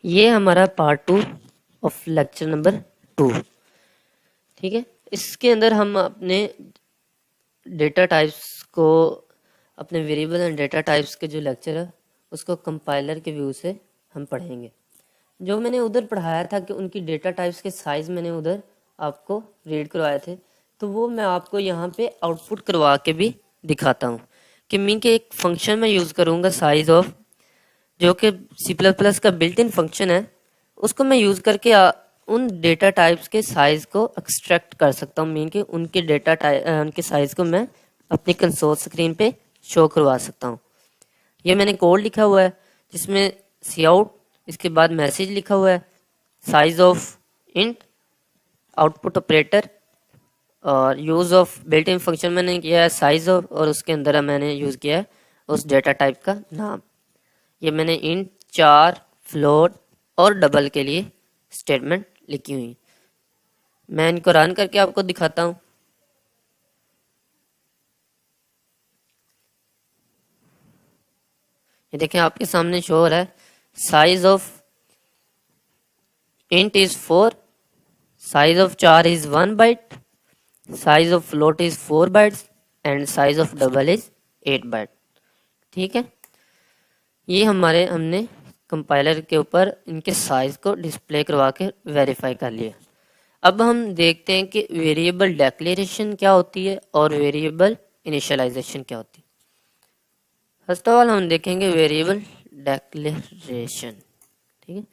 ये हमारा part 2 of lecture number 2। ठीक है, इसके अंदर हम अपने डेटा टाइप्स को, अपने वेरिएबल एंड डेटा टाइप्स के जो लेक्चर है उसको कंपाइलर के व्यू से हम पढ़ेंगे। जो मैंने उधर पढ़ाया था कि उनकी डेटा टाइप्स के साइज़ मैंने उधर आपको रीड करवाए थे, तो वो मैं आपको यहाँ पे आउटपुट करवा के भी दिखाता हूँ कि मीन के एक फंक्शन में यूज़ करूँगा साइज ऑफ, जो कि C++ का बिल्ट इन फंक्शन है, उसको मैं यूज़ करके उन डेटा टाइप्स के साइज़ को एक्सट्रैक्ट कर सकता हूँ। मीन के उनके उनके साइज़ को मैं अपनी कंसोल स्क्रीन पे शो करवा सकता हूँ। ये मैंने कोड लिखा हुआ है जिसमें सी आउट, इसके बाद मैसेज लिखा हुआ है, size of int, output operator और use of built in function मैंने किया है साइज ऑफ, और उसके अंदर मैंने यूज़ किया है उस डेटा टाइप का नाम। ये मैंने इंट, चार, फ्लोट और डबल के लिए स्टेटमेंट लिखी हुई। मैं इनको रन करके आपको दिखाता हूँ। ये देखें आपके सामने शो हो रहा है, size of int is 4, size of char is 1 byte, size of float is 4 bytes and size of double is 8 byte. ठीक है, ये हमने कंपाइलर के ऊपर इनके साइज को डिस्प्ले करवा के वेरीफाई कर लिया। अब हम देखते हैं कि वेरिएबल डिक्लेरेशन क्या होती है और वेरिएबल इनिशियलाइजेशन क्या होती है। फर्स्ट ऑफ ऑल हम देखेंगे वेरिएबल डिक्लेरेशन। ठीक है,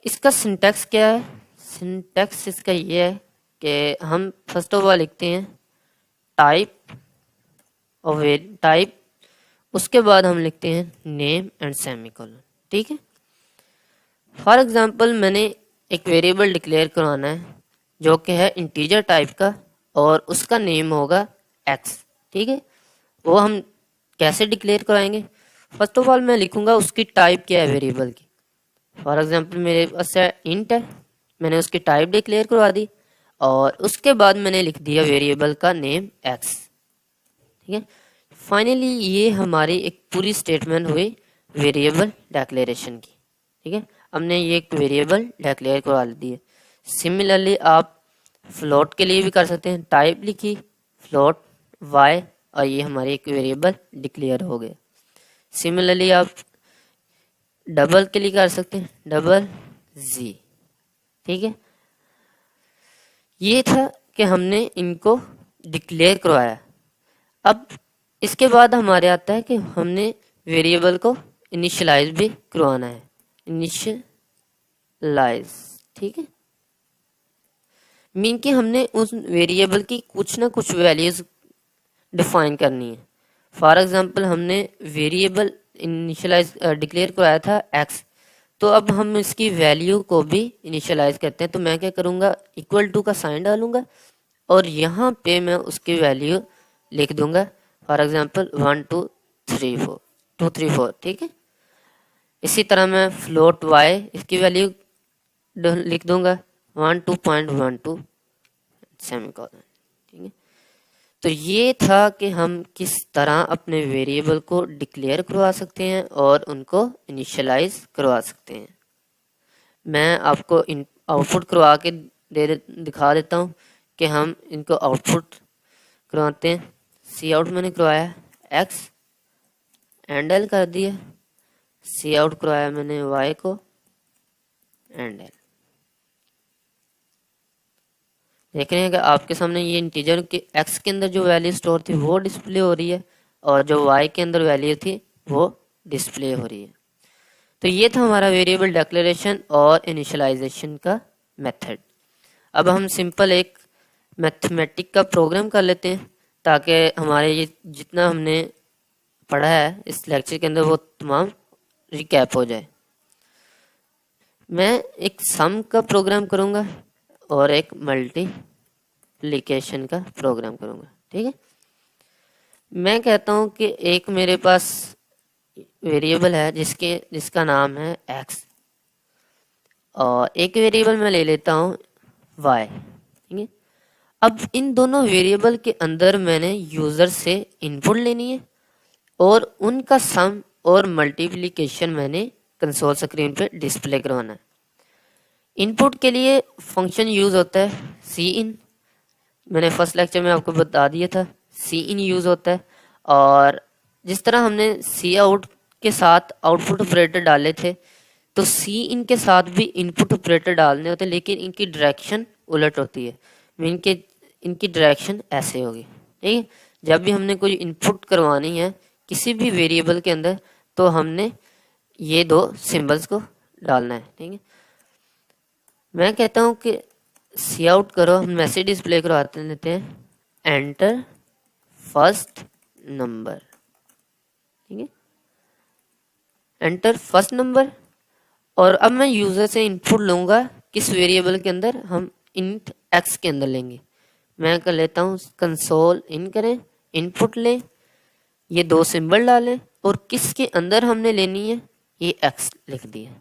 इसका सिंटैक्स क्या है? सिंटैक्स इसका ये है कि हम फर्स्ट ऑफ ऑल लिखते हैं टाइप और टाइप, उसके बाद हम लिखते हैं नेम एंड सेमीकोलन। ठीक है, फॉर एग्जांपल मैंने एक वेरिएबल डिक्लेयर करवाना है जो कि है इंटीजर टाइप का और उसका नेम होगा एक्स। ठीक है, वो हम कैसे डिक्लेयर कराएंगे? फर्स्ट ऑफ ऑल मैं लिखूंगा उसकी टाइप क्या है वेरिएबल की। फॉर एग्जांपल मेरे पास इंट है, मैंने उसकी टाइप डिक्लेयर करवा दी और उसके बाद मैंने लिख दिया वेरिएबल का नेम एक्स। ठीक है, फाइनली ये हमारी एक पूरी स्टेटमेंट हुई वेरिएबल डिक्लेरेशन की। ठीक है, हमने ये एक वेरिएबल डिक्लेयर करवा दी है। सिमिलरली आप फ्लोट के लिए भी कर सकते हैं, टाइप लिखी फ्लोट वाई और ये हमारी एक वेरिएबल डिक्लेयर हो गया। सिमिलरली आप डबल के लिए कर सकते हैं, डबल जी। ठीक है, ये था कि हमने इनको डिक्लेयर करवाया। अब इसके बाद हमारे आता है कि हमने वेरिएबल को इनिशियलाइज भी करवाना है, इनिशियलाइज। ठीक है, मीन कि हमने उस वेरिएबल की कुछ ना कुछ वैल्यूज डिफाइन करनी है। फॉर एग्जांपल हमने वेरिएबल इनिशियलाइज डिक्लेयर कराया था एक्स, तो अब हम इसकी वैल्यू को भी इनिशियलाइज करते हैं। तो मैं क्या करूँगा, इक्वल टू का साइन डालूंगा और यहाँ पे मैं उसकी वैल्यू लिख दूंगा, फॉर एग्जांपल 1 2 3 4 2 3 4। ठीक है, इसी तरह मैं फ्लोट वाई इसकी वैल्यू लिख दूंगा 12.12 सेमीकोलन। ठीक है, तो ये था कि हम किस तरह अपने वेरिएबल को डिक्लेयर करवा सकते हैं और उनको इनिशियलाइज करवा सकते हैं। मैं आपको आउटपुट करवा के दिखा देता हूँ कि हम इनको आउटपुट करवाते हैं। सी आउट मैंने करवाया एक्स, एंड एल कर दिया, सी आउट करवाया मैंने वाई को, एंड एल। देख रहे हैं कि आपके सामने ये इंटीजर के एक्स के अंदर जो वैल्यू स्टोर थी वो डिस्प्ले हो रही है और जो वाई के अंदर वैल्यू थी वो डिस्प्ले हो रही है। तो ये था हमारा वेरिएबल डिक्लेरेशन और इनिशियलाइजेशन का मेथड। अब हम सिंपल एक मैथमेटिक का प्रोग्राम कर लेते हैं ताकि हमारे ये जितना हमने पढ़ा है इस लेक्चर के अंदर वो तमाम रिकैप हो जाए। मैं एक सम का प्रोग्राम करूँगा और एक मल्टीप्लिकेशन का प्रोग्राम करूँगा। ठीक है, मैं कहता हूँ कि एक मेरे पास वेरिएबल है जिसका नाम है एक्स और एक वेरिएबल मैं ले लेता हूँ वाई। ठीक है, अब इन दोनों वेरिएबल के अंदर मैंने यूज़र से इनपुट लेनी है और उनका सम और मल्टीप्लिकेशन मैंने कंसोल स्क्रीन पे डिस्प्ले करवाना है। इनपुट के लिए फंक्शन यूज़ होता है सी इन, मैंने फर्स्ट लेक्चर में आपको बता दिया था सी इन यूज़ होता है। और जिस तरह हमने सी आउट के साथ आउटपुट ऑपरेटर डाले थे, तो सी इन के साथ भी इनपुट ऑपरेटर डालने होते हैं, लेकिन इनकी डायरेक्शन उलट होती है। इनकी डायरेक्शन ऐसे होगी, ठीक है। जब भी हमने कोई इनपुट करवानी है किसी भी वेरिएबल के अंदर, तो हमने ये दो सिंबल्स को डालना है, ठीक है। मैं कहता हूँ कि सी आउट करो, हम मैसेज डिस्प्ले करवाते लेते हैं, एंटर फर्स्ट नंबर, ठीक है, एंटर फर्स्ट नंबर। और अब मैं यूज़र से इनपुट लूँगा किस वेरिएबल के अंदर, हम इंट एक्स के अंदर लेंगे। मैं कर लेता हूँ कंसोल इन करें, इनपुट लें, ये दो सिंबल डालें और किसके अंदर हमने लेनी है, ये एक्स लिख दिया,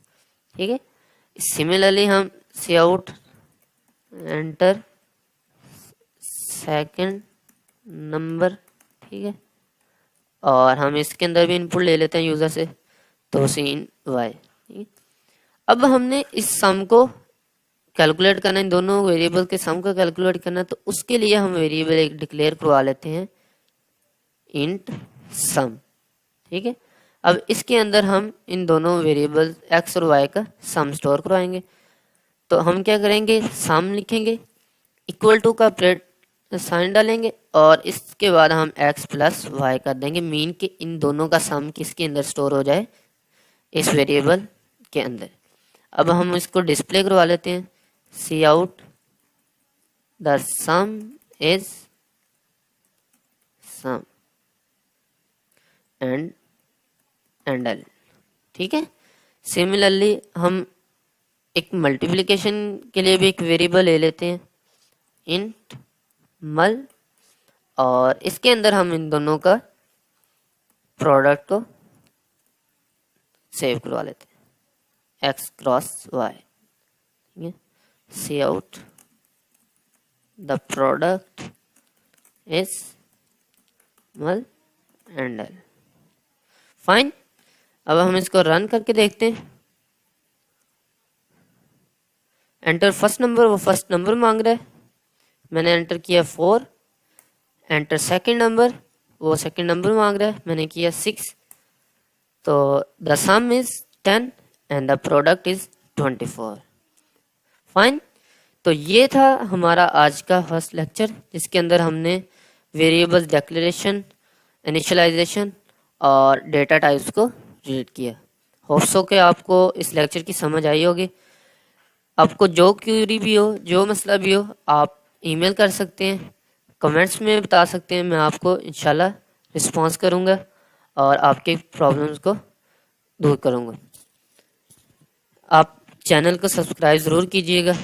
ठीक है। सिमिलरली हम सी आउट एंटर सेकंड नंबर, ठीक है, और हम इसके अंदर भी इनपुट ले लेते हैं यूज़र से, तो सीन वाई। अब हमने इस सम को कैलकुलेट करना है, इन दोनों वेरिएबल के सम को कैलकुलेट करना है, तो उसके लिए हम वेरिएबल एक डिक्लेयर करवा लेते हैं इंट सम, ठीक है। अब इसके अंदर हम इन दोनों वेरिएबल एक्स और वाई का सम स्टोर करवाएंगे। तो हम क्या करेंगे, सम लिखेंगे, इक्वल टू का साइन डालेंगे और इसके बाद हम एक्स प्लस वाई कर देंगे, मीन कि इन दोनों का सम किसके अंदर स्टोर हो जाए, इस वेरिएबल के अंदर। अब हम इसको डिस्प्ले करवा लेते हैं, cout the sum is sum and L, ठीक है। सिमिलरली हम एक मल्टीप्लिकेशन के लिए भी एक वेरिएबल ले लेते हैं, इंट मल, और इसके अंदर हम इन दोनों का प्रोडक्ट को सेव करवा लेते हैं, एक्स क्रॉस वाई, ठीक है। सी आउट द प्रोडक्ट इज मल एंड एल, फाइन। अब हम इसको रन करके देखते हैं, एंटर फर्स्ट नंबर, वो फर्स्ट नंबर मांग रहा है, मैंने एंटर किया 4, एंटर सेकंड नंबर, वो सेकंड नंबर मांग रहा है, मैंने किया 6, तो the sum is 10 and the product is 24, fine. तो ये था हमारा आज का फर्स्ट लेक्चर, जिसके अंदर हमने वेरिएबल्स डिक्लेरेशन, इनिशियलाइजेशन और डेटा टाइप्स को रीड किया। होप्स हो कि आपको इस लेक्चर की समझ आई होगी। आपको जो क्वेरी भी हो, जो मसला भी हो, आप ईमेल कर सकते हैं, कमेंट्स में बता सकते हैं, मैं आपको इंशाल्लाह रिस्पॉन्स करूँगा और आपके प्रॉब्लम्स को दूर करूँगा। आप चैनल को सब्सक्राइब ज़रूर कीजिएगा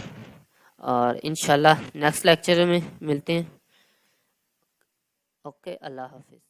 और इंशाल्लाह नेक्स्ट लेक्चर में मिलते हैं। ओके, अल्लाह हाफिज़।